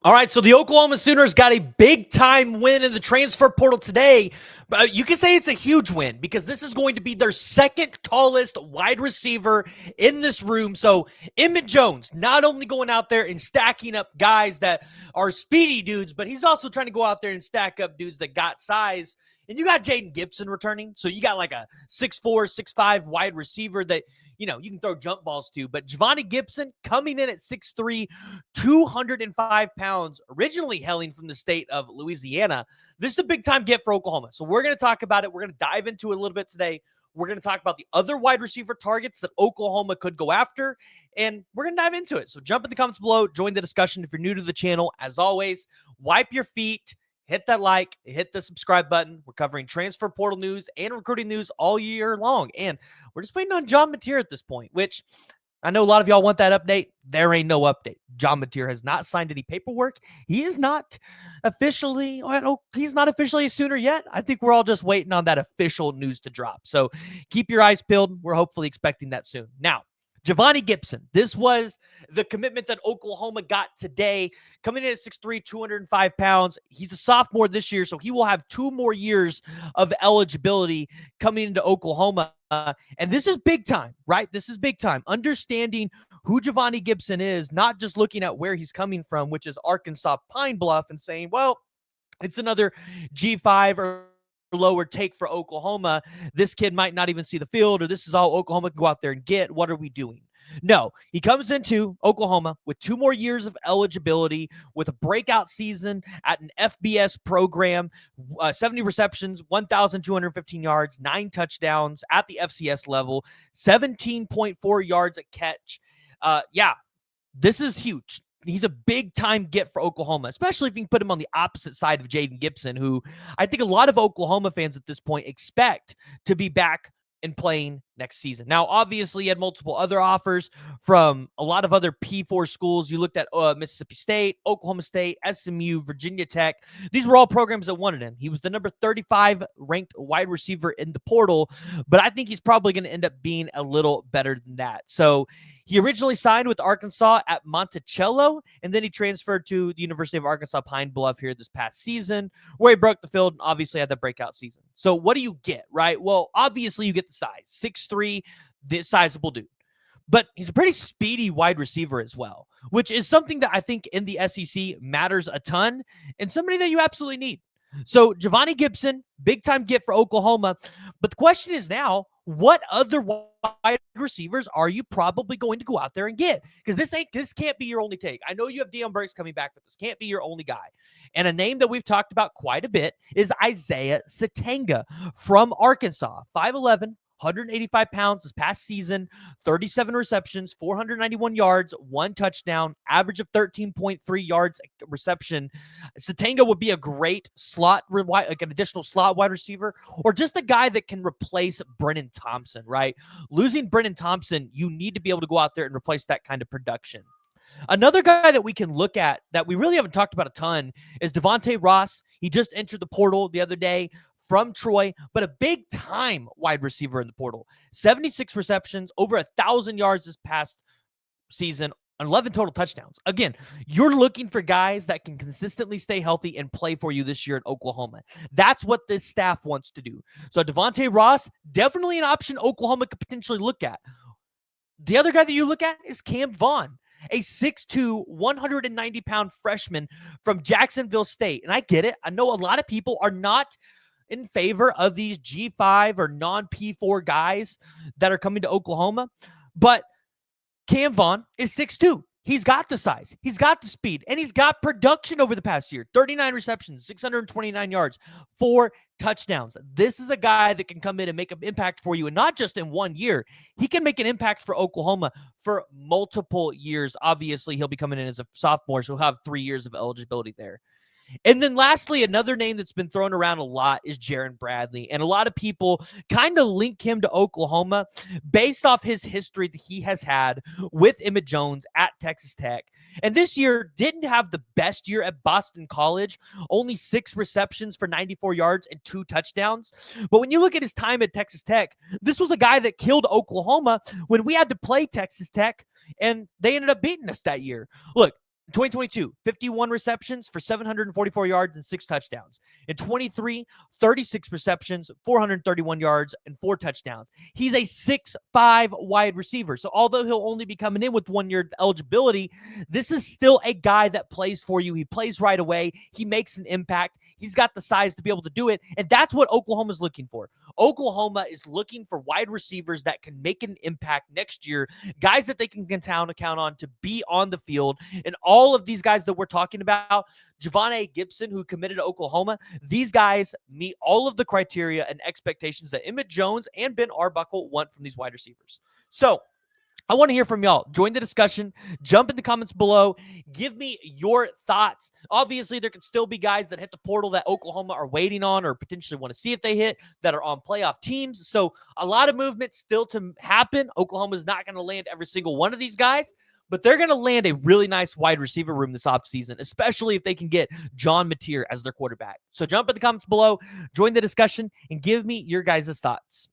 All right, so the Oklahoma Sooners got a big-time win in the transfer portal today. You can say it's a huge win because this is going to be their second tallest wide receiver in this room. So Emmett Jones not only going out there and stacking up guys that are speedy dudes, but he's also trying to go out there and stack up dudes that got size. And you got Jaden Gibson returning. So you got like a 6'4", 6'5" wide receiver that, you can throw jump balls to. But Javonnie Gibson coming in at 6'3", 205 pounds, originally hailing from the state of Louisiana. This is a big-time get for Oklahoma. So we're going to talk about it. We're going to dive into it a little bit today. We're going to talk about the other wide receiver targets that Oklahoma could go after, and we're going to dive into it. So jump in the comments below. Join the discussion if you're new to the channel. As always, wipe your feet. Hit that like, hit the subscribe button. We're covering transfer portal news and recruiting news all year long. And we're just waiting on John Mateer at this point, which I know a lot of y'all want that update. There ain't no update. John Mateer has not signed any paperwork. He is not officially, he's not officially a Sooner yet. I think we're all just waiting on that official news to drop. So keep your eyes peeled. We're hopefully expecting that soon. Now, Javonnie Gibson. This was the commitment that Oklahoma got today. Coming in at 6'3", 205 pounds. He's a sophomore this year, so he will have 2 more years of eligibility coming into Oklahoma. And this is big time, right? This is big time. Understanding who Javonnie Gibson is, not just looking at where he's coming from, which is Arkansas Pine Bluff, and saying, well, it's another G5 or lower take for Oklahoma. This kid might not even see the field, or this is all Oklahoma can go out there and get. What are we doing? No, he comes into Oklahoma with 2 more years of eligibility, with a breakout season at an FBS program, 70 receptions, 1,215 yards, 9 touchdowns at the FCS level, 17.4 yards a catch. This is huge. He's a big-time get for Oklahoma, especially if you can put him on the opposite side of Jaden Gibson, who I think a lot of Oklahoma fans at this point expect to be back and playing next season. Now, obviously, he had multiple other offers from a lot of other P4 schools. You looked at Mississippi State, Oklahoma State, SMU, Virginia Tech. These were all programs that wanted him. He was the number 35 ranked wide receiver in the portal, but I think he's probably going to end up being a little better than that. So he originally signed with Arkansas at Monticello, and then he transferred to the University of Arkansas Pine Bluff here this past season, where he broke the field and obviously had the breakout season. So what do you get, right? Well, obviously you get the size. 6'3", this sizable dude. But he's a pretty speedy wide receiver as well, which is something that I think in the SEC matters a ton and somebody that you absolutely need. So Javonnie Gibson, big-time get for Oklahoma. But the question is now, what other wide receivers are you probably going to go out there and get? Because this can't be your only take. I know you have Deion Burks coming back, but this can't be your only guy. And a name that we've talked about quite a bit is Isaiah Satanga from Arkansas, 5'11", 185 pounds this past season, 37 receptions, 491 yards, 1 touchdown, average of 13.3 yards reception. Satanga would be a great slot, like an additional slot wide receiver, or just a guy that can replace Brennan Thompson, right? Losing Brennan Thompson, you need to be able to go out there and replace that kind of production. Another guy that we can look at that we really haven't talked about a ton is Devonte Ross. He just entered the portal the other day from Troy, but a big-time wide receiver in the portal. 76 receptions, over 1,000 yards this past season, 11 total touchdowns. Again, you're looking for guys that can consistently stay healthy and play for you this year at Oklahoma. That's what this staff wants to do. So Devonte Ross, definitely an option Oklahoma could potentially look at. The other guy that you look at is Cam Vaughn, a 6'2", 190-pound freshman from Jacksonville State. And I get it. I know a lot of people are not in favor of these G5 or non-P4 guys that are coming to Oklahoma, but Cam Vaughn is 6'2". He's got the size, he's got the speed, and he's got production over the past year. 39 receptions, 629 yards, 4 touchdowns. This is a guy that can come in and make an impact for you, and not just in 1 year. He can make an impact for Oklahoma for multiple years. Obviously, he'll be coming in as a sophomore, so he'll have 3 years of eligibility there. And then lastly, another name that's been thrown around a lot is Jiren Bradley. And a lot of people kind of link him to Oklahoma based off his history that he has had with Emmett Jones at Texas Tech. And this year didn't have the best year at Boston College, only 6 receptions for 94 yards and 2 touchdowns. But when you look at his time at Texas Tech, this was a guy that killed Oklahoma when we had to play Texas Tech, and they ended up beating us that year. Look, 2022, 51 receptions for 744 yards and 6 touchdowns. In 23, 36 receptions, 431 yards, and 4 touchdowns. He's a 6'5" wide receiver. So although he'll only be coming in with 1 year eligibility, this is still a guy that plays for you. He plays right away. He makes an impact. He's got the size to be able to do it. And that's what Oklahoma's looking for. Oklahoma is looking for wide receivers that can make an impact next year, guys that they can count on to be on the field. And all of these guys that we're talking about, Javonnie Gibson, who committed to Oklahoma, these guys meet all of the criteria and expectations that Emmett Jones and Ben Arbuckle want from these wide receivers. So I want to hear from y'all. Join the discussion. Jump in the comments below. Give me your thoughts. Obviously, there could still be guys that hit the portal that Oklahoma are waiting on or potentially want to see if they hit that are on playoff teams. So a lot of movement still to happen. Oklahoma's not going to land every single one of these guys, but they're going to land a really nice wide receiver room this offseason, especially if they can get John Mateer as their quarterback. So jump in the comments below, join the discussion, and give me your guys' thoughts.